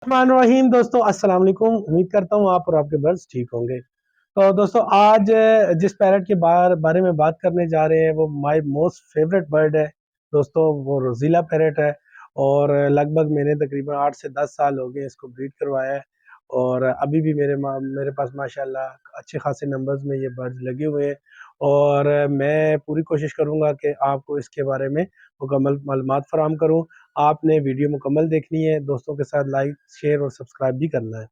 रहीम दोस्तों, अस्सलाम वालेकुम। उम्मीद करता हूँ आप और आपके बर्ड्स ठीक होंगे। तो दोस्तों, आज जिस पैरट के बारे में बात करने जा रहे हैं वो माय मोस्ट फेवरेट बर्ड है दोस्तों। वो रोजीला पैरट है और लगभग मैंने तकरीबन 8 से 10 साल हो गए इसको ब्रीड करवाया है। और अभी भी मेरे पास माशाल्लाह अच्छे खासे नंबर्स में ये बर्ड्स लगे हुए हैं। और मैं पूरी कोशिश करूँगा कि आपको इसके बारे में मुकम्मल मालूमात फराहम करूँ। आपने वीडियो मुकम्मल देखनी है, दोस्तों के साथ लाइक शेयर और सब्सक्राइब भी करना है।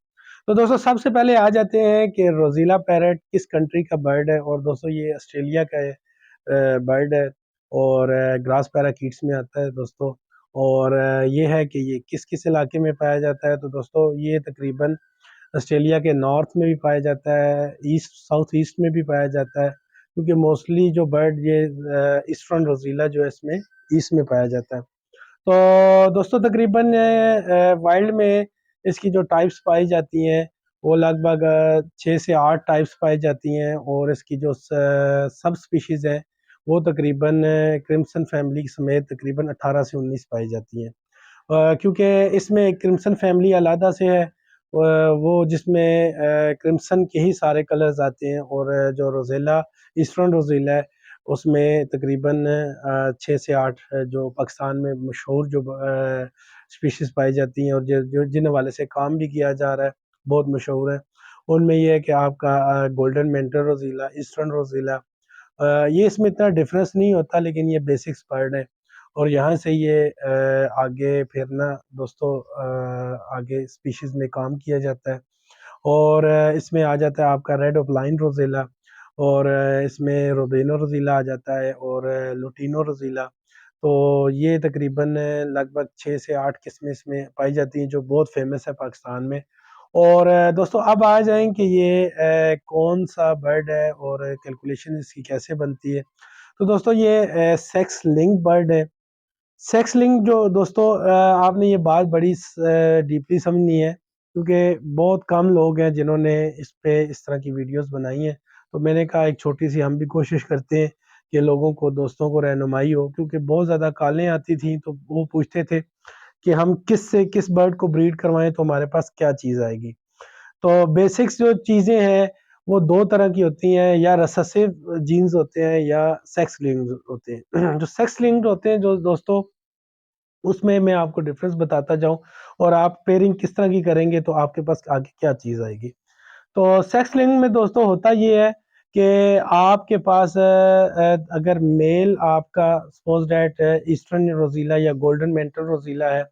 तो दोस्तों, सबसे पहले आ जाते हैं कि रोजीला पैरट किस कंट्री का बर्ड है। और दोस्तों, ये ऑस्ट्रेलिया का बर्ड है और ग्रास पैराकीट्स में आता है दोस्तों। और ये है कि ये किस किस इलाके में पाया जाता है। तो दोस्तों, ये तकरीबन ऑस्ट्रेलिया के नॉर्थ में भी पाया जाता है, ईस्ट साउथ ईस्ट में भी पाया जाता है, क्योंकि मोस्टली जो बर्ड ये ईस्टर्न रोजीला जो है इसमें ईस्ट में पाया जाता है। तो दोस्तों, तकरीबन वाइल्ड में इसकी जो टाइप्स पाई जाती हैं वो लगभग 6 से 8 टाइप्स पाई जाती हैं। और इसकी जो सब स्पीशीज़ है वो तकरीबन क्रिम्सन फैमिली समेत तकरीबन 18 से 19 पाई जाती हैं। क्योंकि इसमें क्रिम्सन फैमिली अलहदा से है, वो जिसमें क्रिम्सन के ही सारे कलर्स आते हैं। और जो रोज़ेला ईस्टर्न रोज़ेला है उसमें तकरीबन 6 से 8 जो पाकिस्तान में मशहूर जो स्पीशीज़ पाई जाती हैं और जो जिन हवाले से काम भी किया जा रहा है, बहुत मशहूर है। उनमें ये है कि आपका गोल्डन मेंटल रोज़ीला, ईस्टर्न रोज़ीला, ये इसमें इतना डिफरेंस नहीं होता, लेकिन ये बेसिक्स पढ़ है। और यहाँ से ये आगे फिर ना दोस्तों, आगे स्पीशीज़ में काम किया जाता है। और इसमें आ जाता है आपका रेड ऑफलाइन रोज़ेला। और इसमें रोबेनो रोज़ीला आ जाता है और लुटिनो रोज़ीला। तो ये तकरीबन लगभग 6 से 8 किस्में इसमें पाई जाती हैं जो बहुत फेमस है पाकिस्तान में। और दोस्तों, अब आ जाएँ कि ये कौन-सा बर्ड है और कैलकुलेशन इसकी कैसे बनती है। तो दोस्तों, ये सेक्स लिंक्ड बर्ड है। सेक्स लिंक जो दोस्तों, आपने ये बात बड़ी डीपली समझनी है, क्योंकि बहुत कम लोग हैं जिन्होंने इस पे इस तरह की वीडियोस बनाई हैं। तो मैंने कहा एक छोटी सी हम भी कोशिश करते हैं कि लोगों को, दोस्तों को रहनुमाई हो, क्योंकि बहुत ज़्यादा कॉलें आती थी तो वो पूछते थे कि हम किस से किस बर्ड को ब्रीड करवाएं तो हमारे पास क्या चीज़ आएगी। तो बेसिक्स जो चीज़ें हैं वो दो तरह की होती हैं, या रिसेसिव जीन्स होते हैं या सेक्स लिंक्ड होते हैं। जो सेक्स लिंक्ड होते हैं जो दोस्तों, उसमें मैं आपको डिफरेंस बताता जाऊं और आप पेयरिंग किस तरह की करेंगे तो आपके पास आगे क्या चीज़ आएगी। तो सेक्स लिंक में दोस्तों होता ये है कि आपके पास अगर मेल आपका सपोज डैट ईस्टर्न रोजीला या गोल्डन मेंटल रोजीला है,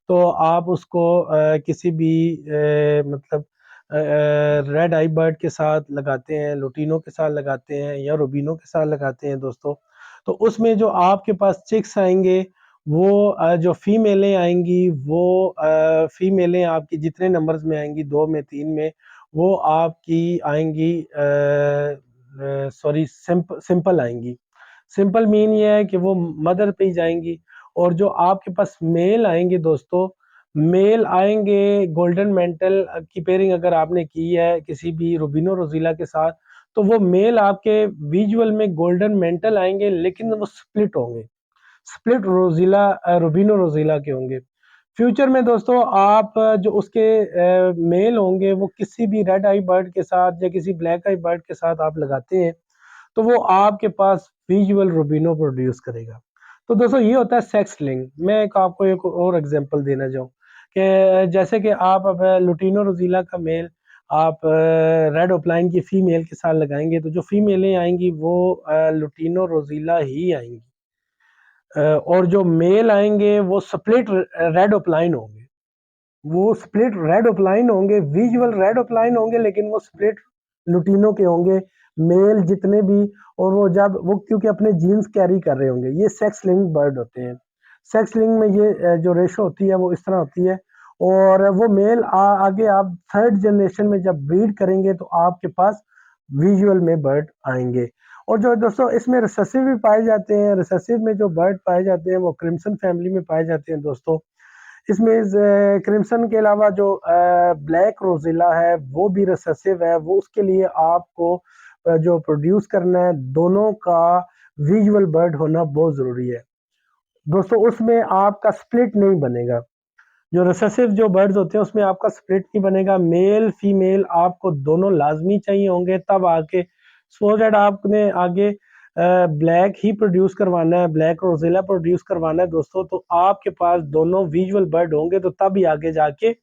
तो आप उसको किसी भी मतलब रेड आई बर्ड के साथ लगाते हैं, लुटीनो के साथ लगाते हैं या रूबिनो के साथ लगाते हैं दोस्तों। तो उसमें जो आपके पास चिक्स आएंगे वो जो फीमेलें आएंगी वो फीमेलें आपकी जितने नंबर्स में आएंगी, 2 में 3 में, वो आपकी आएंगी सॉरी सिंपल आएंगी। सिंपल मीन ये है कि वो मदर पे ही जाएंगी। और जो आपके पास मेल आएंगे दोस्तों, मेल आएंगे गोल्डन मेंटल की पेयरिंग अगर आपने की है किसी भी रूबिनो रोजीला के साथ, तो वो मेल आपके विजुअल में गोल्डन मेंटल आएंगे, लेकिन वो स्प्लिट होंगे, स्प्लिट रोजीला रूबिनो रोजीला के होंगे। फ्यूचर में दोस्तों, आप जो उसके मेल होंगे वो किसी भी रेड आई बर्ड के साथ या किसी ब्लैक आई बर्ड के साथ आप लगाते हैं तो वो आपके पास विजुअल रूबिनो प्रोड्यूस करेगा। तो दोस्तों, ये होता है सेक्स लिंक। मैं आपको एक और एग्जांपल देना चाहूँ कि जैसे कि आप अब लुटिनो रोजीला का मेल आप रेड ऑफलाइन की फीमेल के साथ लगाएंगे तो जो फीमेलें आएंगी वो लुटिनो रोजीला ही आएंगी। और जो मेल आएंगे वो स्प्लिट रेड ऑफलाइन होंगे, वो स्प्लिट रेड ऑफलाइन होंगे, विजुअल रेड ऑफलाइन होंगे, लेकिन वो स्प्लिट लुटीनो के होंगे मेल जितने भी। और वो जब वो क्योंकि अपने जीन्स कैरी कर रहे होंगे, ये सेक्स लिंक बर्ड होते हैं। सेक्स लिंक में ये जो रेशो होती है वो इस तरह होती है। और वो मेल आगे आप थर्ड जनरेशन में जब ब्रीड करेंगे तो आपके पास विजुअल में बर्ड आएंगे। और जो दोस्तों, इसमें रिसेसिव भी पाए जाते हैं। रिसेसिव में जो बर्ड पाए जाते हैं वो क्रिम्सन फैमिली में पाए जाते हैं दोस्तों। इसमें क्रिम्सन के अलावा जो ब्लैक रोजिला है वो भी रिसेसिव है। वो उसके लिए आपको जो प्रोड्यूस करना है, दोनों का विजुअल बर्ड होना बहुत ज़रूरी है दोस्तों। उसमें आपका स्प्लिट नहीं बनेगा। जो रिसेसिव जो बर्ड्स होते हैं उसमें आपका स्प्लिट नहीं बनेगा, मेल फीमेल आपको दोनों लाजमी चाहिए होंगे, तब आके सो दैट आपने आगे ब्लैक ही प्रोड्यूस करवाना है, ब्लैक रोजेला प्रोड्यूस करवाना है दोस्तों, तो आपके पास दोनों विजुअल बर्ड होंगे तो तभी आगे जाके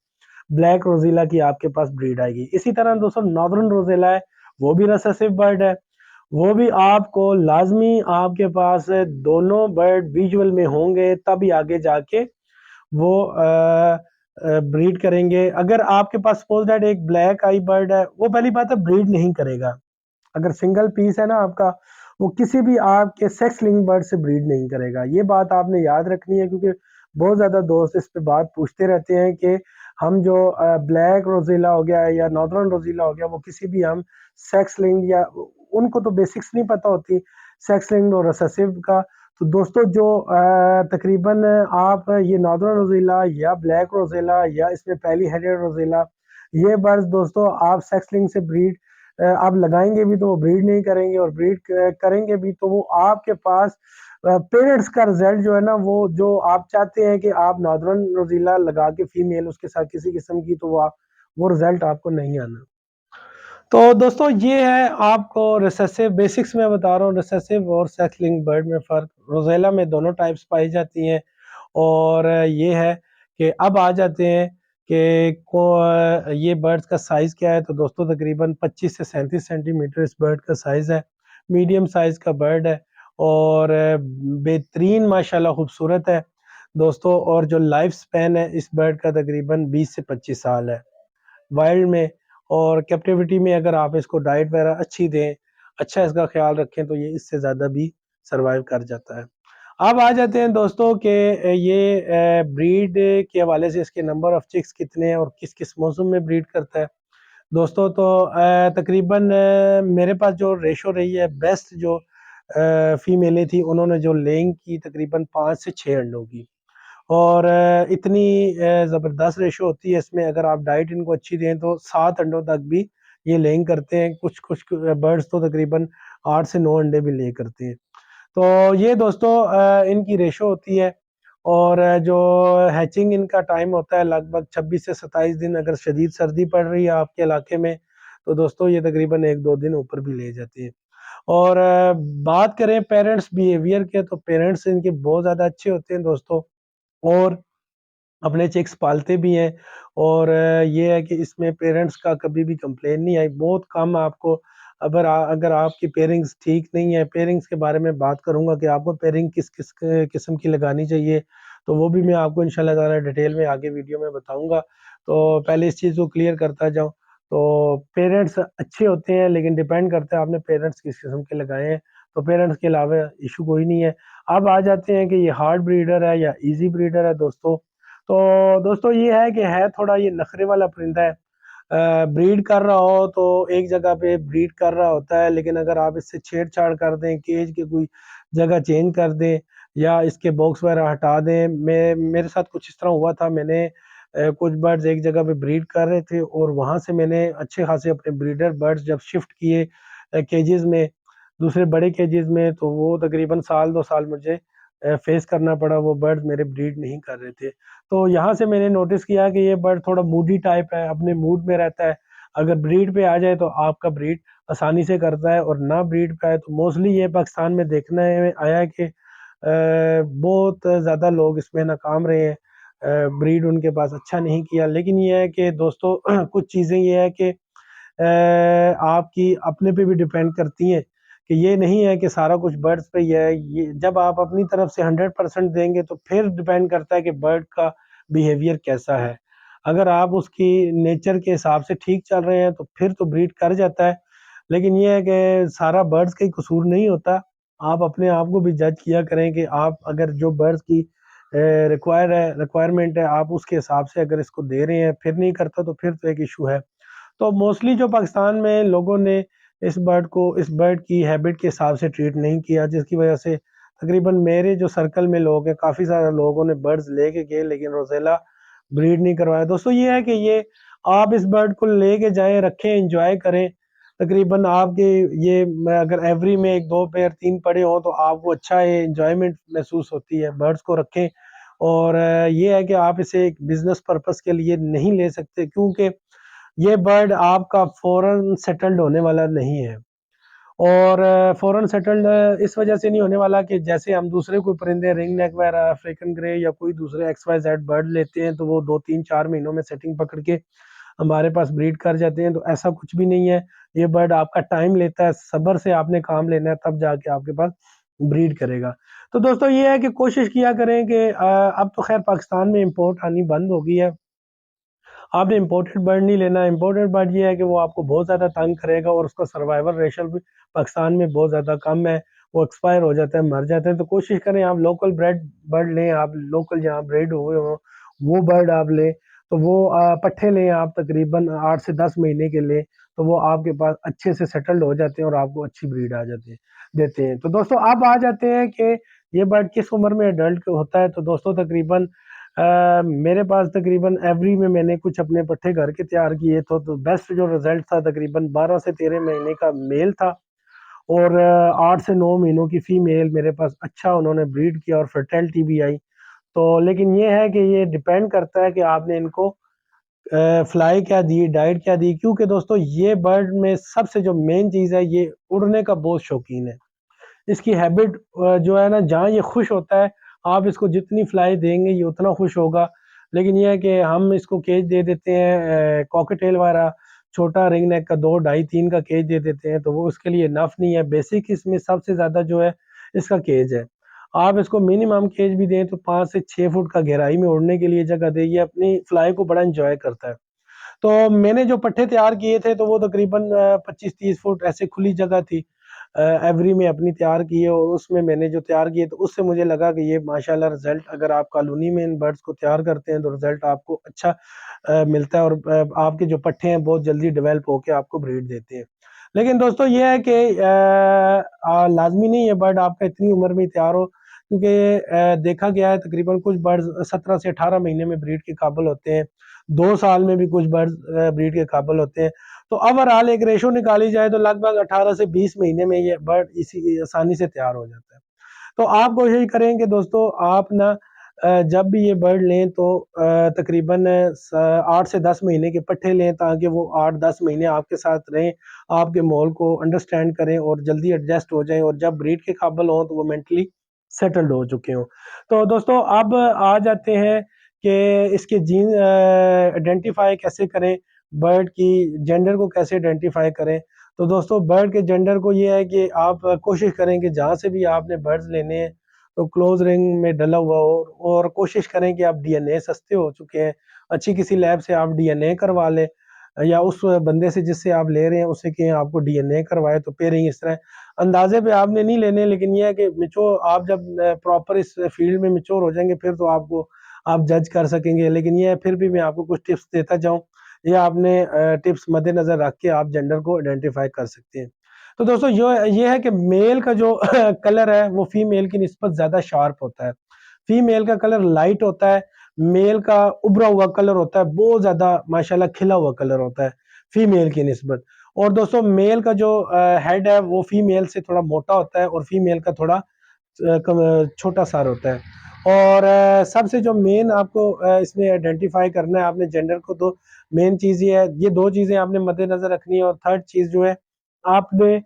ब्लैक रोजेला की आपके पास ब्रीड आएगी। इसी तरह दोस्तों नॉर्दर्न रोजेला है, वो भी रिसेसिव बर्ड है, वो भी आपको लाजमी आपके पास दोनों बर्ड विजुअल में होंगे तभी आगे जाके वो ब्रीड करेंगे। अगर आपके पास सपोज दैट एक ब्लैक आई बर्ड है, वो पहली बात है ब्रीड नहीं करेगा। अगर सिंगल पीस है ना आपका, वो किसी भी आपके सेक्स लिंग बर्ड से ब्रीड नहीं करेगा। ये बात आपने याद रखनी है, क्योंकि बहुत ज़्यादा दोस्त इस पे बात पूछते रहते हैं कि हम जो ब्लैक रोजीला हो गया या नॉर्दर्न रोजीला हो गया, वो किसी भी हम सेक्स लिंग या उनको तो बेसिक्स नहीं पता होती सेक्स लिंग और रिसेसिव का। तो दोस्तों जो तकरीबन आप ये नॉर्दर्न रोजीला या ब्लैक रोजीला या इसमें पहली हेडेड रोजीला, ये बर्ड्स दोस्तों आप सेक्स लिंग से ब्रीड आप लगाएंगे भी तो वो ब्रीड नहीं करेंगे, और ब्रीड करेंगे भी तो वो आपके पास पेरेंट्स का रिजल्ट जो है ना, वो जो आप चाहते हैं कि आप नॉर्दर्न रोजीला लगा के फीमेल उसके साथ किसी किस्म की, तो वो रिजल्ट आपको नहीं आना। तो दोस्तों ये है आपको रिसेसिव बेसिक्स में बता रहा हूँ, रिसेसिव और सेक्स लिंक्ड बर्ड में फ़र्क। रोज़ेला में दोनों टाइप्स पाई जाती हैं, और ये है कि अब आ जाते हैं कि ये बर्ड्स का साइज़ क्या है। तो दोस्तों तकरीबन 25 से 37 सेंटीमीटर इस बर्ड का साइज़ है, मीडियम साइज़ का बर्ड है, और बेहतरीन माशाल्लाह खूबसूरत है दोस्तों। और जो लाइफ स्पैन है इस बर्ड का तकरीबन 20 से 25 साल है वाइल्ड में। और कैप्टिविटी में अगर आप इसको डाइट वगैरह अच्छी दें, अच्छा इसका ख्याल रखें, तो ये इससे ज़्यादा भी सर्वाइव कर जाता है। अब आ जाते हैं दोस्तों कि ये ब्रीड के हवाले से इसके नंबर ऑफ चिक्स कितने हैं और किस किस मौसम में ब्रीड करता है दोस्तों। तो तकरीबन मेरे पास जो रेशो रही है बेस्ट, जो फीमेलें थी उन्होंने जो लेइंग की तकरीबन 5 से 6 अंडों की, और इतनी ज़बरदस्त रेशो होती है इसमें। अगर आप डाइट इनको अच्छी दें तो 7 अंडों तक भी ये लेइंग करते हैं। कुछ कुछ बर्ड्स तो तकरीबन 8 से 9 अंडे भी ले करते हैं। तो ये दोस्तों इनकी रेशो होती है। और जो हैचिंग इनका टाइम होता है लगभग 26 से 27 दिन। अगर शदीद सर्दी पड़ रही है आपके इलाके में तो दोस्तों ये तकरीबन 1-2 दिन ऊपर भी ले जाती है। और बात करें पेरेंट्स बिहेवियर के, तो पेरेंट्स इनके बहुत ज़्यादा अच्छे होते हैं दोस्तों, और अपने चिक्स पालते भी हैं। और ये है कि इसमें पेरेंट्स का कभी भी कंप्लेन नहीं आई, बहुत कम आपको। अगर आपकी पेयरिंग्स ठीक नहीं है, पेयरिंग्स के बारे में बात करूंगा कि आपको पेयरिंग किस किस किस्म की लगानी चाहिए, तो वो भी मैं आपको इंशाल्लाह ताला डिटेल में आगे वीडियो में बताऊंगा। तो पहले इस चीज़ को क्लियर करता जाऊं। तो पेरेंट्स अच्छे होते हैं, लेकिन डिपेंड करता है आपने पेरेंट्स किस किस्म के लगाए हैं। तो पेरेंट्स के अलावा इशू कोई नहीं है। अब आ जाते हैं कि ये हार्ड ब्रीडर है या ईजी ब्रीडर है दोस्तों। तो दोस्तों ये है कि है थोड़ा ये नखरे वाला परिंदा है। ब्रीड कर रहा हो तो एक जगह पे ब्रीड कर रहा होता है, लेकिन अगर आप इससे छेड़छाड़ कर दें, केज की कोई जगह चेंज कर दें या इसके बॉक्स वगैरह हटा दें। मेरे साथ कुछ इस तरह हुआ था। मैंने कुछ बर्ड्स एक जगह पे ब्रीड कर रहे थे, और वहां से मैंने अच्छे खासे अपने ब्रीडर बर्ड्स जब शिफ्ट किए केजेस में, दूसरे बड़े केजेस में, तो वो तकरीबन साल 2 साल मुझे फेस करना पड़ा। वो बर्ड मेरे ब्रीड नहीं कर रहे थे। तो यहाँ से मैंने नोटिस किया कि ये बर्ड थोड़ा मूडी टाइप है, अपने मूड में रहता है। अगर ब्रीड पे आ जाए तो आपका ब्रीड आसानी से करता है, और ना ब्रीड पे आए तो मोस्टली ये पाकिस्तान में देखने में आया है कि बहुत ज़्यादा लोग इसमें नाकाम रहे हैं। ब्रीड उनके पास अच्छा नहीं किया। लेकिन ये है कि दोस्तों कुछ चीज़ें ये है कि आपकी अपने पे भी डिपेंड करती हैं, कि ये नहीं है कि सारा कुछ बर्ड्स पे ही है। ये जब आप अपनी तरफ से 100% देंगे तो फिर डिपेंड करता है कि बर्ड का बिहेवियर कैसा है। अगर आप उसकी नेचर के हिसाब से ठीक चल रहे हैं तो फिर तो ब्रीड कर जाता है। लेकिन ये है कि सारा बर्ड्स का ही कसूर नहीं होता। आप अपने आप को भी जज किया करें कि आप अगर जो बर्ड्स की रिक्वायरमेंट है आप उसके हिसाब से अगर इसको दे रहे हैं, फिर नहीं करता तो फिर तो एक इशू है। तो मोस्टली जो पाकिस्तान में लोगों ने इस बर्ड की हैबिट के हिसाब से ट्रीट नहीं किया, जिसकी वजह से तकरीबन मेरे जो सर्कल में लोग हैं काफ़ी सारे लोगों ने बर्ड्स लेके गए, लेकिन रोज़ेला ब्रीड नहीं करवाया। दोस्तों ये है कि ये आप इस बर्ड को लेके जाएं, रखें, एंजॉय करें। तकरीबन आपके ये अगर एवरी में 1-2 पेयर 3 पड़े हों तो आपको अच्छा है, एंजॉयमेंट महसूस होती है। बर्ड्स को रखें और ये है कि आप इसे एक बिजनेस पर्पस के लिए नहीं ले सकते, क्योंकि ये बर्ड आपका फौरन सेटल्ड होने वाला नहीं है। और फॉरेन सेटल्ड इस वजह से नहीं होने वाला कि जैसे हम दूसरे कोई परिंदे, रिंग नेक वगैरह, अफ्रीकन ग्रे या कोई दूसरे XYZ बर्ड लेते हैं तो वो 2 3 4 महीनों में सेटिंग पकड़ के हमारे पास ब्रीड कर जाते हैं, तो ऐसा कुछ भी नहीं है। ये बर्ड आपका टाइम लेता है, सब्र से आपने काम लेना है, तब जाके आपके पास ब्रीड करेगा। तो दोस्तों ये है कि कोशिश किया करें कि अब तो खैर पाकिस्तान में इंपोर्ट आनी बंद हो गई है, आपने इम्पोर्टेड बर्ड नहीं लेना। इम्पोर्टेड बर्ड ये है कि वो आपको बहुत ज़्यादा तंग करेगा और उसका सर्वाइवल रेशो भी पाकिस्तान में बहुत ज़्यादा कम है, वो एक्सपायर हो जाता है, मर जाते हैं। तो कोशिश करें आप लोकल ब्रेड बर्ड लें, आप लोकल जहाँ ब्रेड हुए हों वो बर्ड आप लें। तो वो पट्ठे लें आप तकरीबन 8 से 10 महीने के लिए, तो वो आपके पास अच्छे से सेटल्ड हो जाते हैं और आपको अच्छी ब्रीड आ जाती है देते हैं। तो दोस्तों अब आ जाते हैं कि ये बर्ड किस उम्र में अडल्ट होता है। तो दोस्तों तकरीबन मेरे पास तकरीबन एवरी में मैंने कुछ अपने पट्ठे घर के तैयार किए तो बेस्ट जो रिजल्ट था तकरीबन 12 से 13 महीने का मेल था, और 8 से 9 महीनों की फीमेल मेरे पास अच्छा उन्होंने ब्रीड किया और फर्टेलिटी भी आई। तो लेकिन ये है कि ये डिपेंड करता है कि आपने इनको फ्लाई क्या दी, डाइट क्या दी, क्योंकि दोस्तों ये बर्ड में सबसे जो मेन चीज़ है, ये उड़ने का बहुत शौकीन है। इसकी हैबिट जो है ना, जहाँ ये खुश होता है आप इसको जितनी फ्लाई देंगे ये उतना खुश होगा। लेकिन ये है कि हम इसको केज दे देते हैं कॉकटेल वगैरह, छोटा रिंग नेक का 2 2.5 3 का केज दे देते हैं, तो वो उसके लिए नफ नहीं है। बेसिक इसमें सबसे ज़्यादा जो है इसका केज है। आप इसको मिनिमम केज भी दें तो 5 से 6 फुट का गहराई में उड़ने के लिए जगह दें, ये अपनी फ्लाई को बड़ा इंजॉय करता है। तो मैंने जो पट्टे तैयार किए थे तो वो तकरीबन 25 30 फुट ऐसे खुली जगह थी, एवरी में अपनी तैयार की है, और उसमें मैंने जो तैयार किए तो उससे मुझे लगा कि ये माशाल्लाह रिजल्ट, अगर आप कॉलोनी में इन बर्ड्स को तैयार करते हैं तो रिजल्ट आपको अच्छा मिलता है, और आपके जो पट्टे हैं बहुत जल्दी डेवलप होकर आपको ब्रीड देते हैं। लेकिन दोस्तों ये है कि लाजमी नहीं है बर्ड आपका इतनी उम्र में तैयार हो, क्योंकि देखा गया है तकरीबन कुछ बर्ड्स 17 से 18 महीने में ब्रीड के काबिल होते हैं, 2 साल में भी कुछ बर्ड्स ब्रीड के काबिल होते हैं। तो ओवरऑल एक रेशो निकाली जाए तो लगभग 18 से 20 महीने में ये बर्ड इसी आसानी से तैयार हो जाता है। तो आप कोशिश करें कि दोस्तों आप ना जब भी ये बर्ड लें तो तकरीबन 8 से 10 महीने के पट्ठे लें, ताकि वो 8 10 महीने आपके साथ रहें, आपके माहौल को अंडरस्टैंड करें और जल्दी एडजस्ट हो जाएं, और जब ब्रीड के काबिल हों तो वो मेंटली सेटल्ड हो चुके हों। तो दोस्तों अब आ जाते हैं कि इसके जीन आइडेंटिफाई कैसे करें, बर्ड की जेंडर को कैसे आइडेंटिफाई करें। तो दोस्तों बर्ड के जेंडर को ये है कि आप कोशिश करें कि जहाँ से भी आपने बर्ड्स लेने हैं तो क्लोज रिंग में डला हुआ हो, और कोशिश करें कि आप डीएनए सस्ते हो चुके हैं, अच्छी किसी लैब से आप डीएनए करवा लें, या उस बंदे से जिससे आप ले रहे हैं उससे कि आपको डीएनए करवाए। तो पेयरिंग इस तरह अंदाजे पे आपने नहीं लेने, लेकिन ये है कि मिच्योर आप जब प्रॉपर इस फील्ड में मिच्योर हो जाएंगे फिर तो आपको आप जज कर सकेंगे। लेकिन ये है, फिर भी मैं आपको कुछ टिप्स देता जाऊं, ये आपने टिप्स मद्देनजर रख के आप जेंडर को आइडेंटिफाई कर सकते हैं। तो दोस्तों जो ये है कि मेल का जो कलर है वो फीमेल की निस्बत ज्यादा शार्प होता है, फीमेल का कलर लाइट होता है, मेल का उभरा हुआ कलर होता है, बहुत ज्यादा माशाल्लाह खिला हुआ कलर होता है फीमेल की निस्बत। और दोस्तों मेल का जो हेड है वो फीमेल से थोड़ा मोटा होता है, और फीमेल का थोड़ा छोटा सार होता है। और सबसे जो मेन आपको इसमें आइडेंटिफाई करना है आपने जेंडर को, तो मेन चीज ये है, ये 2 चीजें आपने मद्देनजर रखनी है। और थर्ड चीज जो है, आपने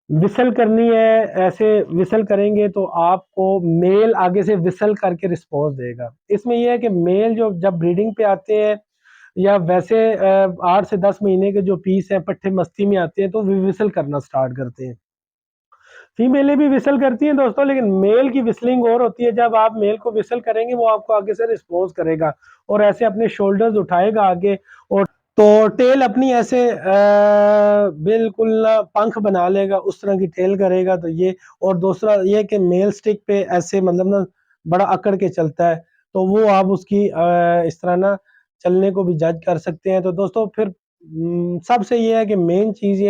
विसल करनी है। ऐसे विसल करेंगे तो आपको मेल आगे से विसल करके रिस्पॉन्स देगा। इसमें यह है कि मेल जो जब ब्रीडिंग पे आते हैं या वैसे 8 से 10 महीने के जो पीस हैं पट्टे मस्ती में आते हैं तो वे विसल करना स्टार्ट करते हैं। फीमेलें भी विसल करती हैं दोस्तों, लेकिन मेल की विसलिंग और होती है। जब आप मेल को विसल करेंगे वो आपको आगे से रिस्पॉन्स करेगा और ऐसे अपने शोल्डर्स उठाएगा आगे, और तो टेल अपनी ऐसे बिल्कुल ना पंख बना लेगा, उस तरह की टेल करेगा। तो ये, और दूसरा ये कि मेल स्टिक पे ऐसे मतलब ना बड़ा अकड़ के चलता है, तो वो आप उसकी इस तरह ना चलने को भी जज कर सकते हैं। तो दोस्तों फिर सबसे ये है कि मेन चीज़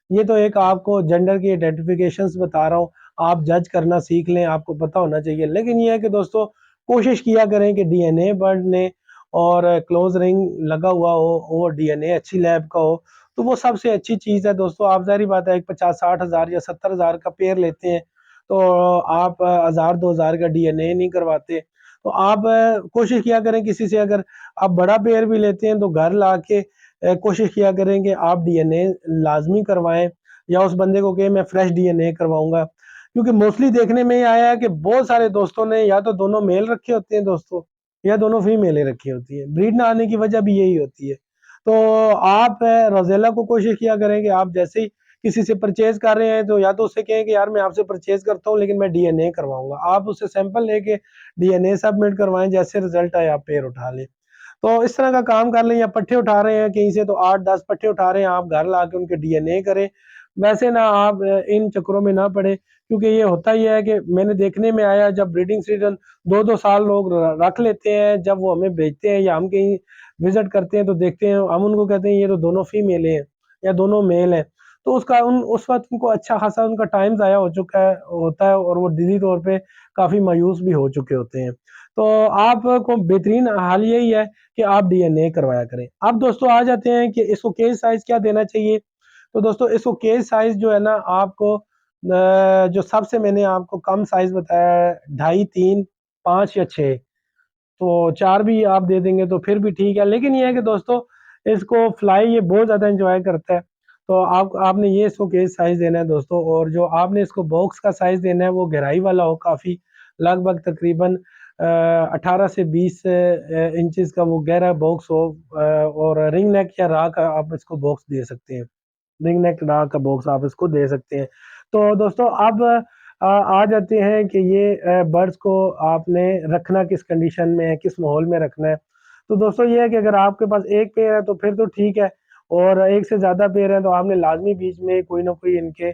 ये तो एक आपको जेंडर की आइडेंटिफिकेशंस बता रहा हूँ, आप जज करना सीख लें, आपको पता होना चाहिए। लेकिन ये है कि दोस्तों कोशिश किया करें कि डीएनए बर्ड ने और क्लोज रिंग लगा हुआ हो और डीएनए अच्छी लैब का हो, तो वो सबसे अच्छी चीज़ है दोस्तों। आप ज़ाहिर बात है एक 50 60 हज़ार या 70 हज़ार का पेयर लेते हैं, तो आप 1000 2000 का डीएनए नहीं करवाते। तो आप कोशिश किया करें किसी से, अगर आप बड़ा पेयर भी लेते हैं तो घर ला के कोशिश किया करें कि आप डीएनए लाजमी करवाएं, या उस बंदे को कहें मैं फ्रेश डीएनए करवाऊंगा। क्योंकि मोस्टली देखने में ये आया है कि बहुत सारे दोस्तों ने या तो दोनों मेल रखे होते हैं दोस्तों, या दोनों फीमेलें रखी होती हैं। ब्रीड ना आने की वजह भी यही होती है। तो आप रोजेला को कोशिश किया करें कि आप जैसे ही किसी से परचेज कर रहे हैं तो या तो उससे कहें कि यार मैं आपसे परचेज करता हूँ लेकिन मैं डीएनए करवाऊंगा। आप उससे सैंपल लेके डीएनए सबमिट करवाएं, जैसे रिजल्ट आए आप पेयर उठा लें। तो इस तरह का काम कर लें, या पट्टे उठा रहे हैं कहीं से तो 8-10 पट्टे उठा रहे हैं, आप घर ला के उनके डीएनए करें। वैसे ना आप इन चक्करों में ना पड़े, क्योंकि ये होता ही है कि मैंने देखने में आया जब ब्रीडिंग सीजन 2-2 साल लोग रख लेते हैं, जब वो हमें बेचते हैं या हम कहीं विजिट करते हैं तो देखते हैं, हम उनको कहते हैं ये तो दोनों फीमेल हैं या दोनों मेल हैं। तो उसका उस वक्त उनको अच्छा खासा उनका टाइम ज़ाया हो चुका है होता है, और वो दिली तौर पे काफ़ी मायूस भी हो चुके होते हैं। तो आपको बेहतरीन हाल यही है कि आप डीएनए करवाया करें। अब दोस्तों आ जाते हैं कि इसको केज साइज क्या देना चाहिए। तो दोस्तों इसको केज साइज जो है ना, आपको जो सबसे मैंने आपको कम साइज बताया है 2.5, 3, 5 या 6, तो 4 भी आप दे देंगे तो फिर भी ठीक है। लेकिन ये है कि दोस्तों इसको फ्लाई ये बहुत ज़्यादा एंजॉय करता है। तो आपने ये इसको केज साइज देना है दोस्तों, और जो आपने इसको बॉक्स का साइज देना है वो गहराई वाला हो काफ़ी, लगभग तकरीबन 18 से 20 इंचेस का वो गहरा बॉक्स हो। और रिंग नेक या रा का आप इसको बॉक्स दे सकते हैं, रिंग नेक रा का बॉक्स आप इसको दे सकते हैं। तो दोस्तों अब आ जाते हैं कि ये बर्ड्स को आपने रखना किस कंडीशन में है, किस माहौल में रखना है। तो दोस्तों ये है कि अगर आपके पास एक पेयर है तो फिर तो ठीक है, और एक से ज़्यादा पेयर है तो आपने लाजमी बीच में कोई ना कोई इनके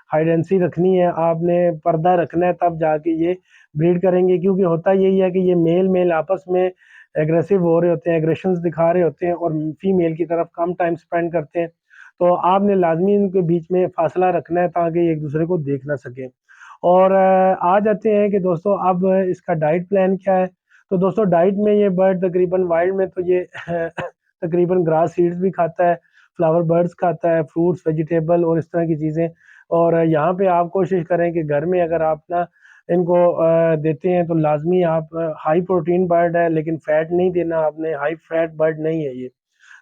हाइडेंसी रखनी है, आपने पर्दा रखना है, तब जाके ये ब्रीड करेंगे। क्योंकि होता यही है कि ये मेल मेल आपस में एग्रेसिव हो रहे होते हैं, एग्रेशंस दिखा रहे होते हैं, और फीमेल की तरफ कम टाइम स्पेंड करते हैं। तो आपने लाजमी इनके बीच में फासला रखना है ताकि एक दूसरे को देख ना सकें। और आ जाते हैं कि दोस्तों अब इसका डाइट प्लान क्या है। तो दोस्तों डाइट में ये बर्ड तकरीबन वाइल्ड में तो ये तकरीबन ग्रास सीड्स भी खाता है, फ्लावर बर्ड्स खाता है, फ्रूट्स वेजिटेबल और इस तरह की चीज़ें। और यहाँ पे आप कोशिश करें कि घर में अगर आप ना इनको देते हैं तो लाजमी आप हाई प्रोटीन बर्ड है लेकिन फैट नहीं देना आपने, हाई फैट बर्ड नहीं है ये।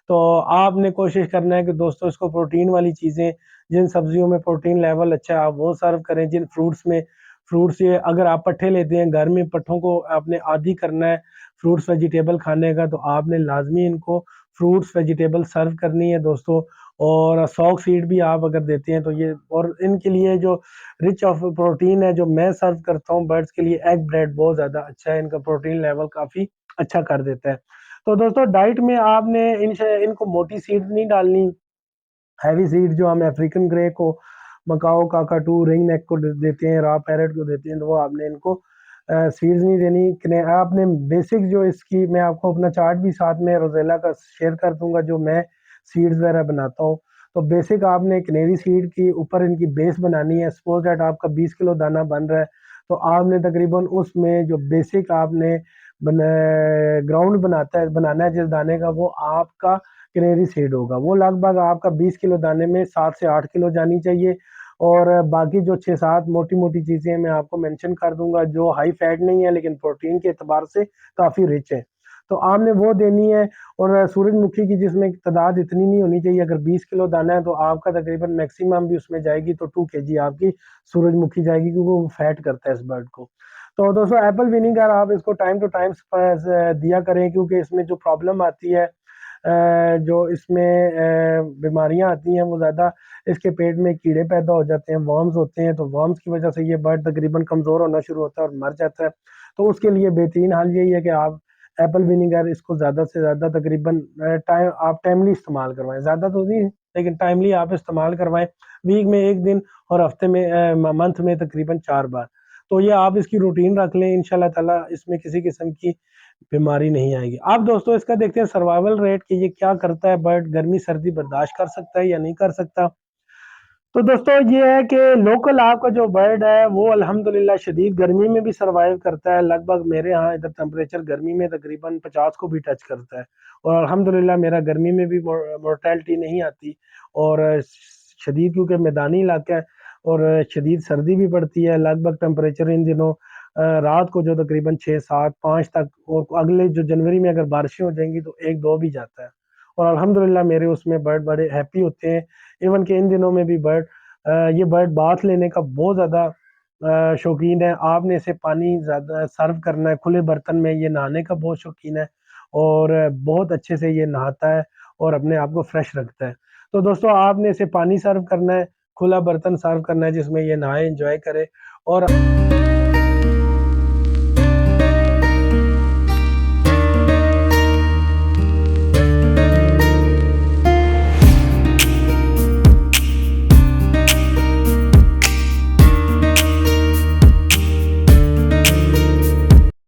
तो आपने कोशिश करना है कि दोस्तों इसको प्रोटीन वाली चीज़ें, जिन सब्जियों में प्रोटीन लेवल अच्छा है आप वो सर्व करें, जिन फ्रूट्स में, फ्रूट्स ये अगर आप पट्ठे लेते हैं घर में, पट्ठों को आपने आदी करना है फ्रूट्स वेजिटेबल खाने का, तो आपने लाजमी इनको फ्रूट्स वेजिटेबल सर्व करनी है दोस्तों। और सॉक सीड भी आप अगर देते हैं तो ये, और इनके लिए जो रिच ऑफ प्रोटीन है जो मैं सर्व करता हूँ बर्ड्स के लिए, एग ब्रेड बहुत ज़्यादा अच्छा है, इनका प्रोटीन लेवल काफ़ी अच्छा कर देता है। तो दोस्तों डाइट में आपने इनको मोटी सीड नहीं डालनी, हैवी सीड जो हम अफ्रीकन ग्रे को, मकाओ काकाटू, रिंग नेक को देते हैं, रॉ पैरेट को देते हैं, तो वो आपने इनको सीड्स नहीं देनी। आपने बेसिक जो इसकी, मैं आपको अपना चार्ट भी साथ में रोजेला का शेयर कर दूंगा जो मैं सीड्स वगैरह बनाता हूँ। तो बेसिक आपने कनेरी सीड की ऊपर इनकी बेस बनानी है। सपोज दैट आपका 20 किलो दाना बन रहा है, तो आपने तकरीबन उसमें जो बेसिक आपने ग्राउंड बनाना है जिस दाने का, वो आपका कनेरी सीड होगा। वो लगभग आपका 20 किलो दाने में 7 से 8 किलो जानी चाहिए। और बाकी जो 6-7 मोटी मोटी चीज़ें मैं आपको मेंशन कर दूंगा जो हाई फैट नहीं है लेकिन प्रोटीन के एतबार से काफ़ी रिच है, तो आपने वो देनी है। और सूरजमुखी की जिसमें तादाद इतनी नहीं होनी चाहिए, अगर 20 किलो दाना है तो आपका तकरीबन मैक्सिमम भी उसमें जाएगी तो 2 केजी आपकी सूरजमुखी जाएगी, क्योंकि वो फैट करता है इस बर्ड को। तो दोस्तों एप्पल विनीगर आप इसको टाइम टू टाइम दिया करें, क्योंकि इसमें जो प्रॉब्लम आती है, जो इसमें बीमारियां आती हैं वो ज़्यादा, इसके पेट में कीड़े पैदा हो जाते हैं, वर्म्स होते हैं, तो वर्म्स की वजह से ये बर्ड तकरीबन कमज़ोर होना शुरू होता है और मर जाता है। तो उसके लिए बेहतरीन हाल यही है कि आप एप्पल विनीगर इसको ज़्यादा से ज़्यादा तकरीबन टाइम आप टाइमली इस्तेमाल करवाएं, ज़्यादा तो नहीं लेकिन टाइमली आप इस्तेमाल करवाएं, वीक में 1 दिन और हफ्ते में मंथ में तकरीबन 4 बार। तो ये आप इसकी रूटीन रख लें, इंशाल्लाह ताला इसमें किसी किस्म की बीमारी नहीं आएगी। अब दोस्तों इसका देखते हैं सर्वाइवल रेट कि ये क्या करता है, बर्ड गर्मी सर्दी बर्दाश्त कर सकता है या नहीं कर सकता। तो दोस्तों ये है कि लोकल आपका जो बर्ड है वो अल्हम्दुलिल्लाह शदीद गर्मी में भी सर्वाइव करता है। लगभग मेरे यहाँ इधर टेम्परेचर गर्मी में तकरीबन 50 को भी टच करता है, और अल्हम्दुलिल्लाह मेरा गर्मी में भी मोर्टेलिटी नहीं आती। और शदीद, क्योंकि मैदानी इलाका है और शदीद सर्दी भी पड़ती है, लगभग टेम्परेचर इन दिनों रात को जो तकरीबन 6, 7, 5 तक, और अगले जो जनवरी में अगर बारिशें हो जाएंगी तो 1, 2 भी जाता है। और अल्हम्दुलिल्लाह मेरे उसमें बर्ड बड़े हैप्पी होते हैं। इवन के इन दिनों में भी ये बर्ड बाथ लेने का बहुत ज़्यादा शौकीन है। आपने इसे पानी ज़्यादा सर्व करना है खुले बर्तन में, ये नहाने का बहुत शौकीन है और बहुत अच्छे से ये नहाता है और अपने आप को फ्रेश रखता है। तो दोस्तों आपने इसे पानी सर्व करना है, खुला बर्तन सर्व करना है जिसमें ये नहाए, एंजॉय करे। और